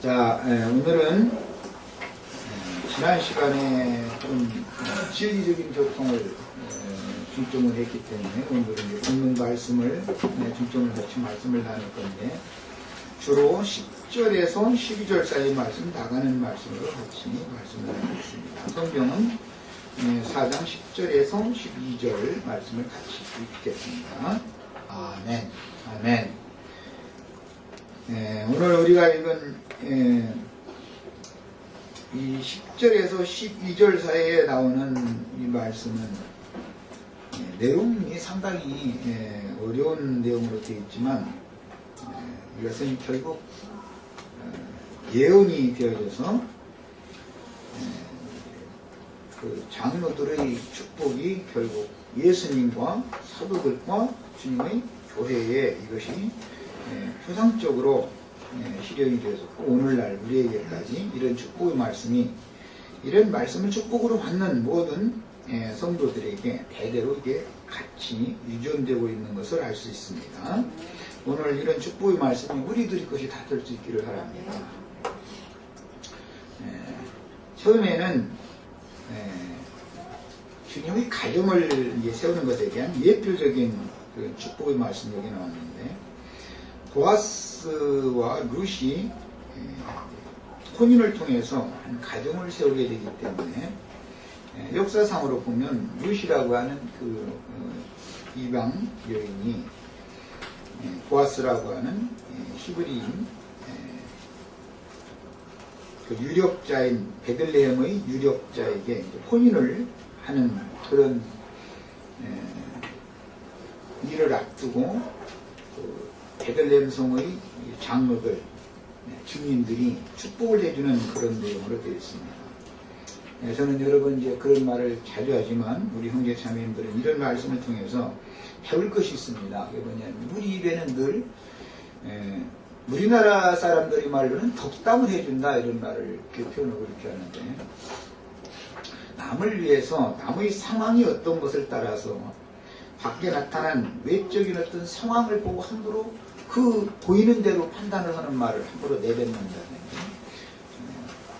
자, 오늘은 지난 시간에 좀 진리적인 교통을 중점을 했기 때문에 오늘은 이제 본문 말씀을 중점을 같이 말씀을 나눌 건데, 주로 10절에서 12절 사이 말씀, 나가는 말씀으로 같이 말씀을 나누겠습니다. 성경은 4장 10절에서 12절 말씀을 같이 읽겠습니다. 아멘. 아멘. 오늘 우리가 읽은 이 10절에서 12절 사이에 나오는 이 말씀은 내용이 상당히 어려운 내용으로 되어 있지만, 이것은 결국 예언이 되어져서 그 장로들의 축복이 결국 예수님과 사도들과 주님의 교회에 이것이 표상적으로 실현이 되었고, 오늘날 우리에게까지 이런 축복의 말씀이, 이런 말씀을 축복으로 받는 모든 성도들에게 대대로 이게 같이 유전되고 있는 것을 알 수 있습니다. 오늘 이런 축복의 말씀이 우리들의 것이 다 될 수 있기를 바랍니다. 처음에는 주님의 가정을 세우는 것에 대한 예표적인 그 축복의 말씀이 여기 나왔는데, 보아스와 룻이 혼인을 통해서 한 가정을 세우게 되기 때문에, 역사상으로 보면 룻이라고 하는 그 이방 여인이 보아스라고 하는 히브리인 그 유력자인 베들레헴의 유력자에게 혼인을 하는 그런 일을 앞두고 그 베들레헴 성의 장로들, 주민들이 축복을 해주는 그런 내용으로 되어 있습니다. 저는 여러 번 이제 그런 말을 자주 하지만 우리 형제 자매님들은 이런 말씀을 통해서 배울 것이 있습니다. 그게 뭐냐면, 우리 입에는 늘 우리나라 사람들의 말로는 덕담을 해준다, 이런 말을 표현하고 이렇게 하는데, 남을 위해서 남의 상황이 어떤 것을 따라서 밖에 나타난 외적인 어떤 상황을 보고 함부로 그 보이는 대로 판단을 하는 말을 함부로 내뱉는다는,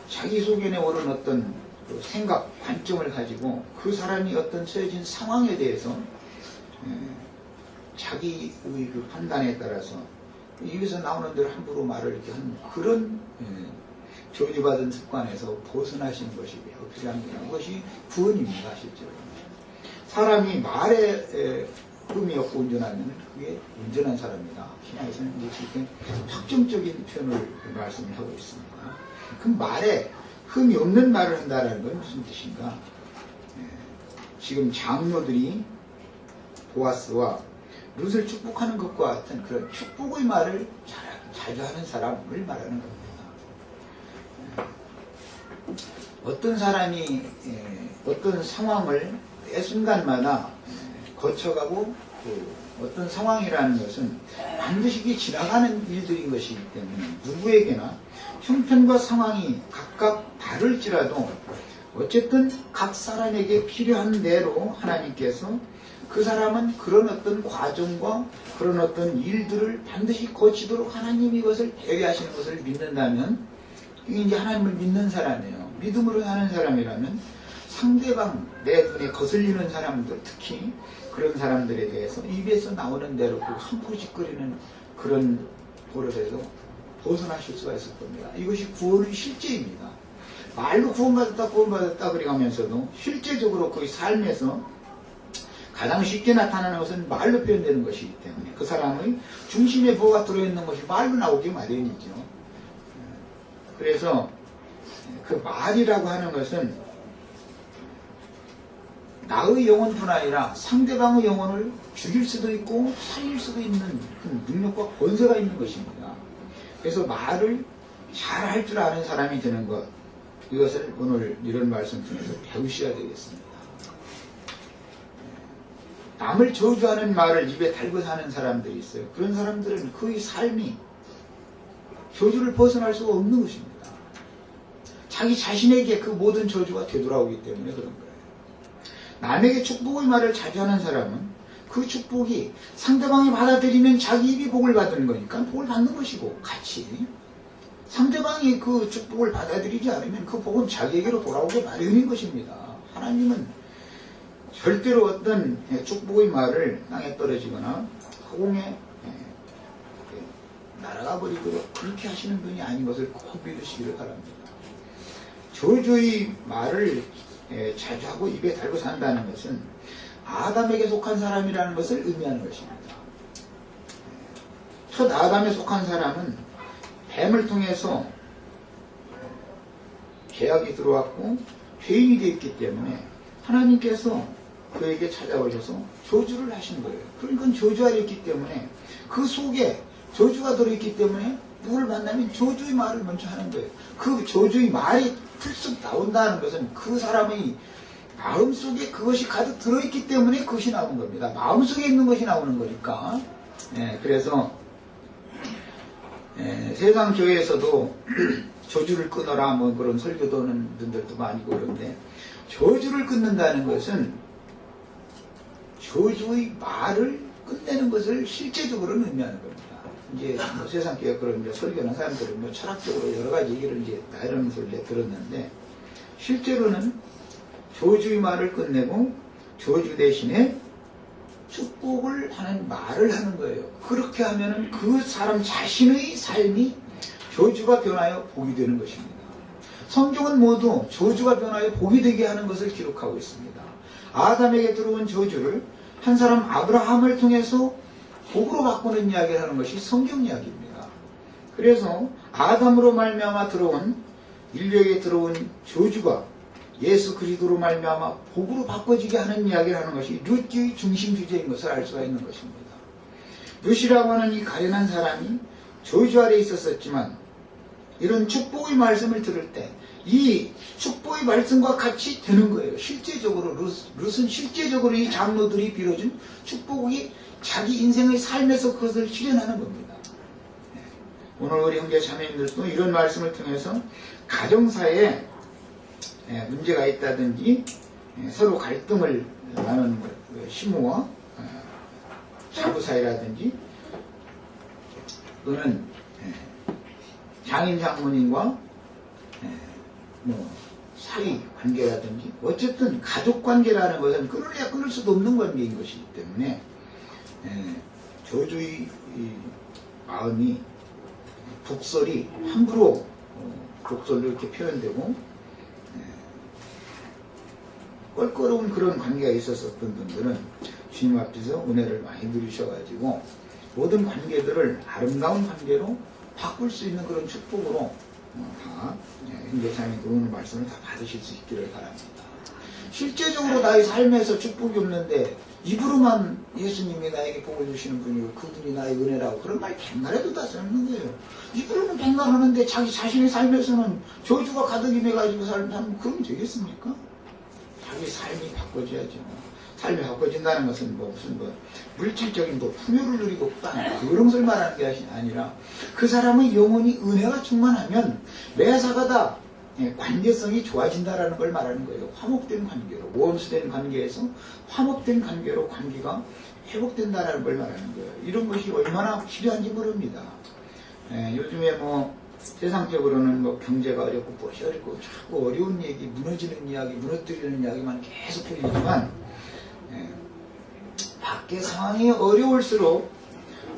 자기 속에 오른 어떤 그 생각, 관점을 가지고 그 사람이 어떤 처해진 상황에 대해서 자기의 그 판단에 따라서 입에서 나오는 대로 함부로 말을 이렇게 하는 그런 저주받은 습관에서 벗어나시는 것이 매우 필요합니다. 그것이 구원입니다, 실제로. 사람이 말에 흠이 없고 운전하면 그게 운전한 사람이다. 신앙에서는 이렇게 확정적인 표현을 말씀을 하고 있습니다. 그 말에 흠이 없는 말을 한다는 건 무슨 뜻인가? 지금 장로들이 보아스와 룻을 축복하는 것과 같은 그런 축복의 말을 자주 하는 사람을 말하는 겁니다. 어떤 사람이 어떤 상황을 매 순간마다 거쳐가고, 어떤 상황이라는 것은 반드시 지나가는 일들인 것이기 때문에, 누구에게나 형편과 상황이 각각 다를지라도 어쨌든 각 사람에게 필요한 대로 하나님께서 그 사람은 그런 어떤 과정과 그런 어떤 일들을 반드시 거치도록 하나님이 이것을 배려하시는 것을 믿는다면, 이게 이제 하나님을 믿는 사람이에요. 믿음으로 사는 사람이라면 상대방, 내 눈에 거슬리는 사람들, 특히 그런 사람들에 대해서 입에서 나오는 대로 그 함부짓거리는 그런 버릇에서 벗어나실 수가 있을 겁니다. 이것이 구원의 실제입니다. 말로 구원받았다 그래가면서도 실제적으로 그 삶에서 가장 쉽게 나타나는 것은 말로 표현되는 것이기 때문에, 그 사람의 중심에 뭐가 들어있는 것이 말로 나오기 마련이죠. 그래서 그 말이라고 하는 것은 나의 영혼뿐 아니라 상대방의 영혼을 죽일 수도 있고 살릴 수도 있는 그 능력과 권세가 있는 것입니다. 그래서 말을 잘 할 줄 아는 사람이 되는 것, 이것을 오늘 이런 말씀 통해서 배우셔야 되겠습니다. 남을 저주하는 말을 입에 달고 사는 사람들이 있어요. 그런 사람들은 그의 삶이 저주를 벗어날 수가 없는 것입니다. 자기 자신에게 그 모든 저주가 되돌아오기 때문에 그런 거예요. 남에게 축복의 말을 자주 하는 사람은 그 축복이 상대방이 받아들이면 자기 입이 복을 받는 거니까 복을 받는 것이고, 같이 상대방이 그 축복을 받아들이지 않으면 그 복은 자기에게로 돌아오게 마련인 것입니다. 하나님은 절대로 어떤 축복의 말을 땅에 떨어지거나 허공에 날아가 버리도록 그렇게 하시는 분이 아닌 것을 꼭 믿으시기를 바랍니다. 저주의 말을 자주 하고 입에 달고 산다는 것은 아담에게 속한 사람이라는 것을 의미하는 것입니다. 첫 아담에 속한 사람은 뱀을 통해서 죄악이 들어왔고 죄인이 되었기 때문에 하나님께서 그에게 찾아오셔서 저주를 하신 거예요. 그러니까 저주 아래 있기 때문에 그 속에 저주가 들어있기 때문에 누구를 만나면 저주의 말을 먼저 하는 거예요. 그 저주의 말이 풀썩 나온다는 것은 그 사람의 마음속에 그것이 가득 들어있기 때문에 그것이 나오는 겁니다. 마음속에 있는 것이 나오는 거니까. 그래서 세상 교회에서도 저주를 끊어라 뭐 그런 설교도 하는 분들도 많이 그러는데, 저주를 끊는다는 것은 저주의 말을 끝내는 것을 실제적으로는 의미하는 겁니다. 이제 뭐 세상 교회 그런 이제 설교하는 사람들은 뭐 철학적으로 여러 가지 얘기를 이제 이런 소리를 들었는데, 실제로는 저주의 말을 끝내고 저주 대신에 축복을 하는 말을 하는 거예요. 그렇게 하면은 그 사람 자신의 삶이 저주가 변하여 복이 되는 것입니다. 성경은 모두 저주가 변하여 복이 되게 하는 것을 기록하고 있습니다. 아담에게 들어온 저주를 한 사람 아브라함을 통해서 복으로 바꾸는 이야기를 하는 것이 성경 이야기입니다. 그래서 아담으로 말미암아 들어온 인류에게 들어온 저주가 예수 그리스도로 말미암아 복으로 바꿔지게 하는 이야기를 하는 것이 룻기의 중심 주제인 것을 알 수가 있는 것입니다. 룻이라고 하는 이 가련한 사람이 저주 아래에 있었지만 이런 축복의 말씀을 들을 때 이 축복의 말씀과 같이 되는 거예요. 실제적으로 룻은 실제적으로 이 장로들이 빌어준 축복이 자기 인생의 삶에서 그것을 실현하는 겁니다. 오늘 우리 형제 자매님들도 이런 말씀을 통해서 가정사에 문제가 있다든지 서로 갈등을 나누는 것, 시모와 자부 사이라든지 또는 장인 장모님과 뭐 사위 관계라든지 어쨌든 가족 관계라는 것은 끊을래야 끊을 수도 없는 관계인 것이기 때문에 저주의 마음이 독설이 함부로 독설로 이렇게 표현되고 껄끄러운 그런 관계가 있었던 분들은 주님 앞에서 은혜를 많이 누리셔가지고 모든 관계들을 아름다운 관계로 바꿀 수 있는 그런 축복으로 다 형제자매들 오늘 말씀을 다 받으실 수 있기를 바랍니다. 실제적으로 나의 삶에서 축복이 없는데 입으로만 예수님이 나에게 복을 주시는 분이고 그분이 나의 은혜라고 그런 말 백날에도 다 쓰는 거예요. 입으로는 백날 하는데 자기 자신의 삶에서는 저주가 가득 임해가지고 살면 그러면 되겠습니까? 자기 삶이 바꿔져야죠. 삶이 바꿔진다는 것은 무슨 물질적인 풍요를 누리고 그런 것을 말하는 게 아니라 그 사람의 영혼이 은혜가 충만하면 매사가 다 관계성이 좋아진다라는 걸 말하는 거예요. 화목된 관계로, 원수된 관계에서 화목된 관계로 관계가 회복된다라는 걸 말하는 거예요. 이런 것이 얼마나 필요한지 모릅니다. 요즘에 세상적으로는 경제가 어렵고 무엇이 어렵고 자꾸 어려운 얘기, 무너지는 이야기, 무너뜨리는 이야기만 계속 들리지만 밖에 상황이 어려울수록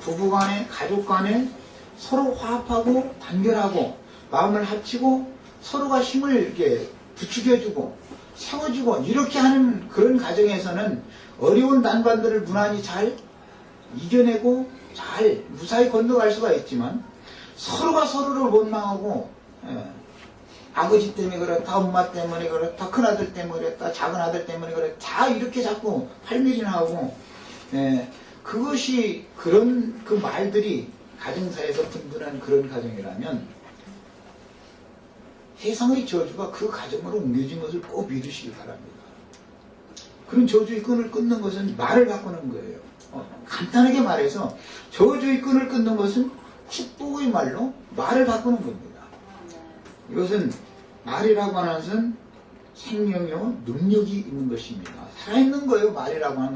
부부간에, 가족간에 서로 화합하고 단결하고 마음을 합치고 서로가 힘을 이렇게 부추겨주고 세워주고 이렇게 하는 그런 가정에서는 어려운 난관들을 무난히 잘 이겨내고 잘 무사히 건너갈 수가 있지만 서로가 서로를 원망하고 아버지 때문에 그렇다, 엄마 때문에 그렇다, 큰아들 때문에 그렇다, 작은아들 때문에 그렇다 다 이렇게 자꾸 팔밀인하고 그것이 그런 그 말들이 가정사에서 든든한 그런 가정이라면 세상의 저주가 그 가정으로 옮겨진 것을 꼭 믿으시기 바랍니다. 그런 저주의 끈을 끊는 것은 말을 바꾸는 거예요. 간단하게 말해서 저주의 끈을 끊는 것은 축복의 말로 말을 바꾸는 겁니다. 이것은 말이라고 하는 것은 생명이요 능력이 있는 것입니다. 살아있는 거예요. 말이라고 하는 것은.